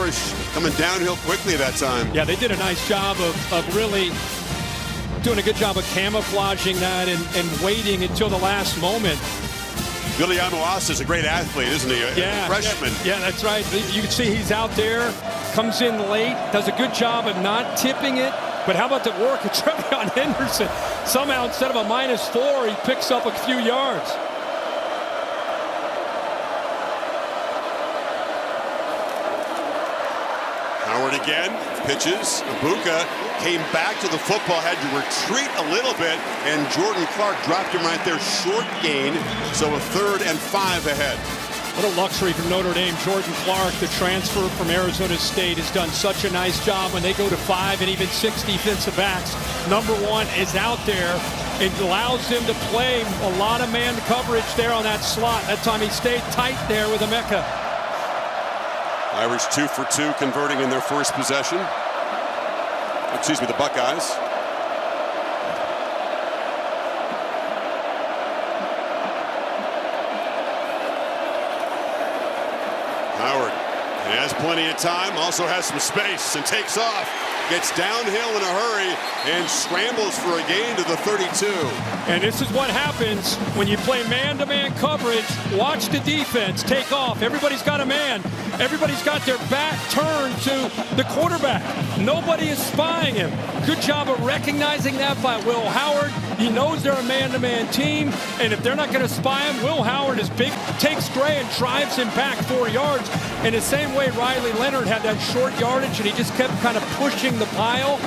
Irish coming downhill quickly that time. Yeah, they did a nice job of really doing a good job of camouflaging that and waiting until the last moment. Billy Amoasa is a great athlete, isn't he? A freshman. Yeah, that's right. You can see he's out there, comes in late, does a good job of not tipping it. But how about the work of Trevion Henderson? Somehow, instead of a -4, he picks up a few yards. Howard again, pitches. Ibuka came back to the football, had to retreat a little bit, and Jordan Clark dropped him right there, short gain, so a 3rd and 5 ahead. What a luxury from Notre Dame. Jordan Clark, the transfer from Arizona State, has done such a nice job when they go to 5 and even 6 defensive backs. Number 1 is out there. It allows him to play a lot of man coverage there on that slot. That time he stayed tight there with Emeka. Irish 2 for 2 converting in their first possession. Excuse me, the Buckeyes. Howard has plenty of time, also has some space and takes off. Gets downhill in a hurry and scrambles for a gain to the 32. And this is what happens when you play man-to-man coverage. Watch the defense take off. Everybody's got a man. Everybody's got their back turned to the quarterback. Nobody is spying him. Good job of recognizing that by Will Howard. He knows they're a man-to-man team, and if they're not going to spy him, Will Howard is big, takes Gray and drives him back 4 yards. In the same way Riley Leonard had that short yardage, and he just kept kind of pushing the pile.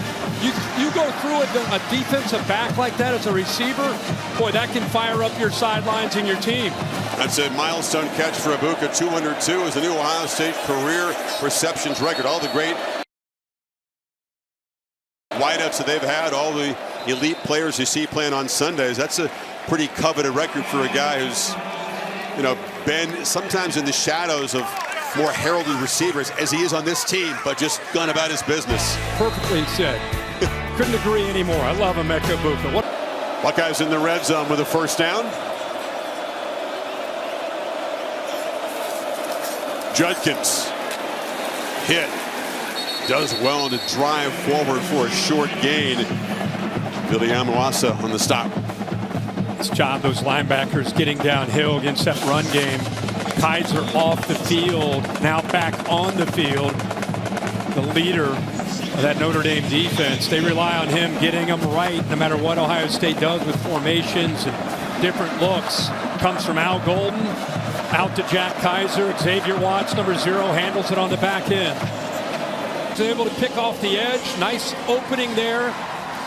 You go through a defensive back like that as a receiver, boy, that can fire up your sidelines and your team. That's a milestone catch for Ibuka. 202 is the new Ohio State career receptions record. All the great wideouts that they've had, all the elite players you see playing on Sundays. That's a pretty coveted record for a guy who's, you know, been sometimes in the shadows of more heralded receivers as he is on this team, but just gone about his business. Perfectly said. Couldn't agree anymore. I love Emeka Ibuka. Buckeyes in the red zone with a first down. Judkins hit. Does well to drive forward for a short gain. Billy Amoasa on the stop. It's job those linebackers getting downhill against that run game. Kaiser off the field, now back on the field. The leader of that Notre Dame defense. They rely on him getting them right no matter what Ohio State does with formations and different looks. Comes from Al Golden, out to Jack Kaiser. Xavier Watts, number 0, handles it on the back end. He's able to pick off the edge. Nice opening there.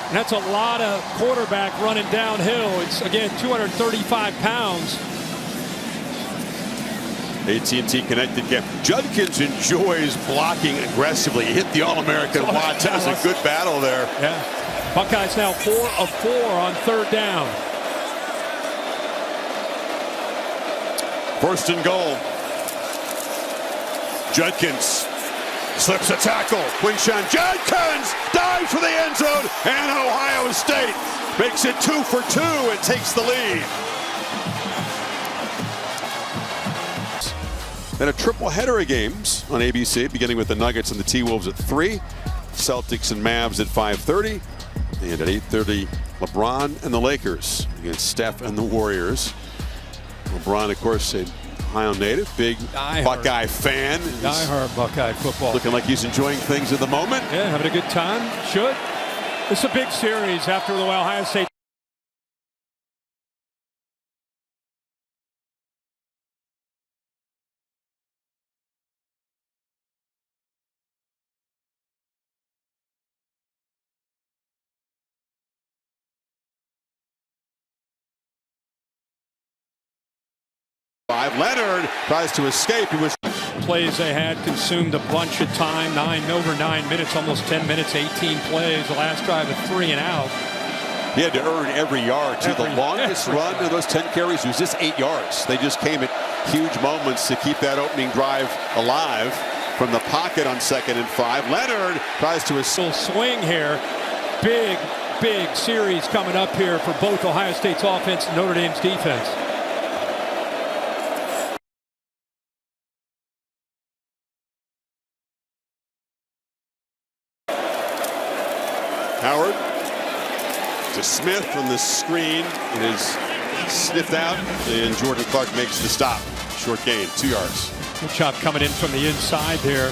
And that's a lot of quarterback running downhill. It's, again, 235 pounds. AT&T connected game. Judkins enjoys blocking aggressively. He hit the All-American Watts. That was a good battle there. Yeah. Buckeyes now 4 of 4 on 3rd down. First and goal. Judkins slips a tackle. Quinshawn Judkins dives for the end zone, and Ohio State makes it 2 for 2 and takes the lead. Then a triple header of games on ABC, beginning with the Nuggets and the T-Wolves at 3, Celtics and Mavs at 5:30, and at 8:30, LeBron and the Lakers against Steph and the Warriors. LeBron, of course, a Ohio native, big Buckeye fan. Die-hard Buckeye football. Looking like he's enjoying things at the moment. Yeah, having a good time. Should. It's a big series after the Ohio State. Leonard tries to escape. He was plays they had consumed a bunch of time. Over 9 minutes, almost 10 minutes, 18 plays. The last drive of 3 and out. He had to earn every yard too. The longest run of those 10 carries was just 8 yards. They just came at huge moments to keep that opening drive alive. From the pocket on 2nd and 5, Leonard tries to swing here. Big series coming up here for both Ohio State's offense and Notre Dame's defense. Howard to Smith from the screen. It is sniffed out, and Jordan Clark makes the stop. Short gain, 2 yards. Good job coming in from the inside there.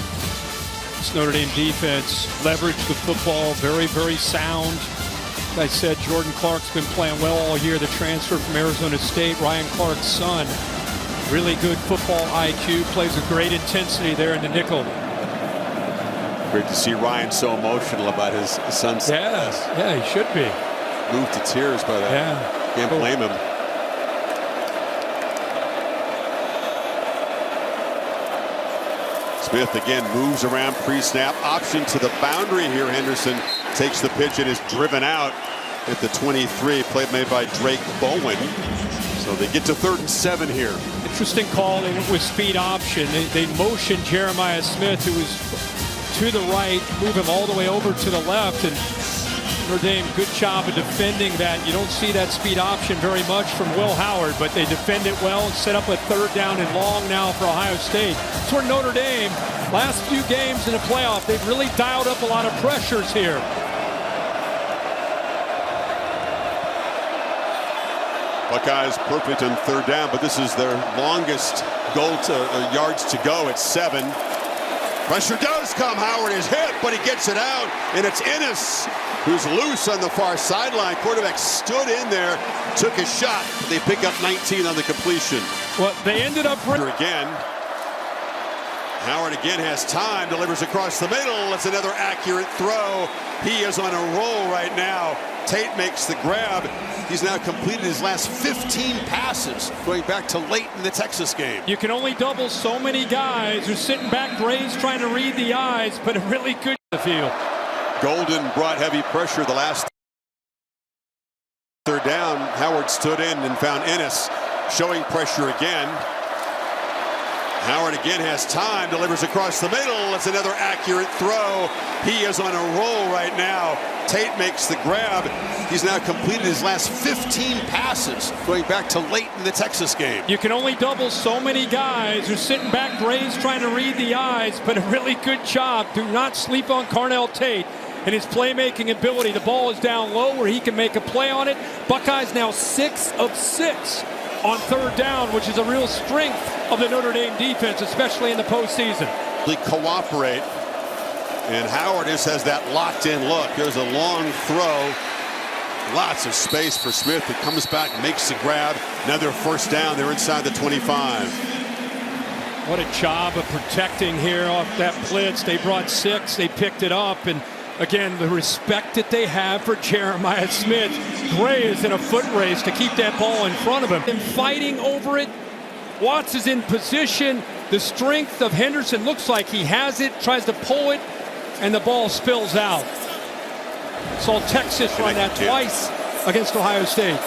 This Notre Dame defense leveraged the football, very, very sound. Like I said, Jordan Clark's been playing well all year. The transfer from Arizona State, Ryan Clark's son. Really good football IQ, plays with great intensity there in the nickel. Great to see Ryan so emotional about his son's success. Yeah, he should be. Moved to tears by that. Yeah. Can't blame him. Smith again moves around pre-snap. Option to the boundary here. Henderson takes the pitch and is driven out at the 23. Play made by Drake Bowen. So they get to 3rd and 7 here. Interesting call. They went with speed option. They motioned Jeremiah Smith, who was to the right, move him all the way over to the left. And Notre Dame, good job of defending that. You don't see that speed option very much from Will Howard, but they defend it well and set up a 3rd down and long now for Ohio State. It's where Notre Dame, last few games in the playoff, they've really dialed up a lot of pressures here. Buckeyes perfect on 3rd down, but this is their longest goal to yards to go at 7. Pressure does come. Howard is hit, but he gets it out, and it's Ennis who's loose on the far sideline. Quarterback stood in there, took a shot. They pick up 19 on the completion. Well, they ended up again. Howard again has time, delivers across the middle. That's another accurate throw. He is on a roll right now. Tate makes the grab. He's now completed his last 15 passes, going back to late in the Texas game. You can only double so many guys who are sitting back. Gray's trying to read the eyes, but a really good field. Golden brought heavy pressure the last 3rd down. Howard stood in and found Ennis showing pressure again. Howard again has time, delivers across the middle. That's another accurate throw. He is on a roll right now. Tate makes the grab. He's now completed his last 15 passes, going back to late in the Texas game. You can only double so many guys who are sitting back. Gray's trying to read the eyes, but a really good job. Do not sleep on Carnell Tate and his playmaking ability. The ball is down low where he can make a play on it. Buckeyes now 6 of 6 on 3rd down, which is a real strength of the Notre Dame defense, especially in the postseason. They cooperate, and Howard just has that locked-in look. There's a long throw. Lots of space for Smith, who comes back, makes the grab. Another 1st down. They're inside the 25. What a job of protecting here off that blitz. They brought 6. They picked it up, and again, the respect that they have for Jeremiah Smith. Gray is in a foot race to keep that ball in front of him. And fighting over it. Watts is in position. The strength of Henderson looks like he has it, tries to pull it, and the ball spills out. Saw Texas run that twice against Ohio State.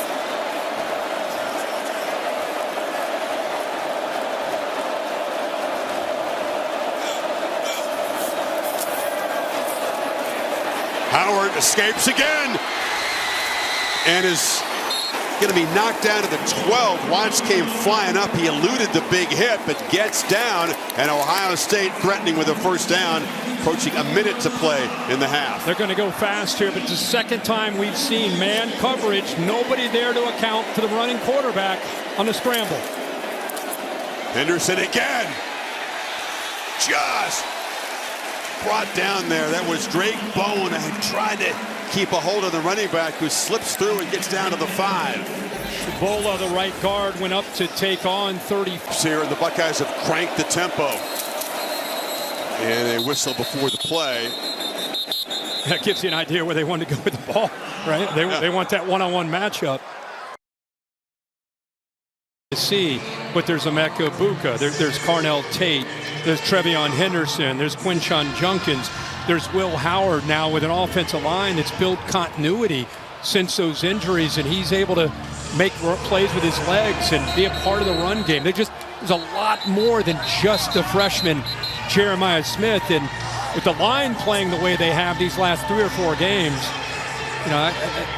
Howard escapes again and is going to be knocked down to the 12. Watts came flying up. He eluded the big hit, but gets down, and Ohio State threatening with a 1st down, approaching a minute to play in the half. They're going to go fast here, but it's the 2nd time we've seen man coverage. Nobody there to account for the running quarterback on the scramble. Henderson again. Just brought down there. That was Drake Bowen. I tried to keep a hold of the running back, who slips through and gets down to the 5. Bola, the right guard, went up to take on 30. Here, the Buckeyes have cranked the tempo. And a whistle before the play. That gives you an idea where they want to go with the ball, right? They want that one-on-one matchup. See, but there's Emeka Egbuka, there's Carnell Tate, there's Trevion Henderson, there's Quinshon Junkins, there's Will Howard now with an offensive line that's built continuity since those injuries, and he's able to make plays with his legs and be a part of the run game. There's a lot more than just the freshman Jeremiah Smith, and with the line playing the way they have these last 3 or 4 games, you know,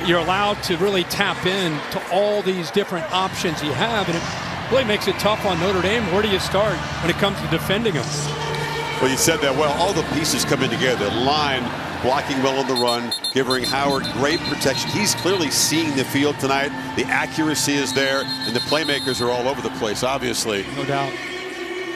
you're allowed to really tap in to all these different options you have, and it really makes it tough on Notre Dame. Where do you start when it comes to defending them? Well, you said that well. All the pieces coming together. The line blocking well on the run, giving Howard great protection. He's clearly seeing the field tonight. The accuracy is there, and the playmakers are all over the place, obviously. No doubt.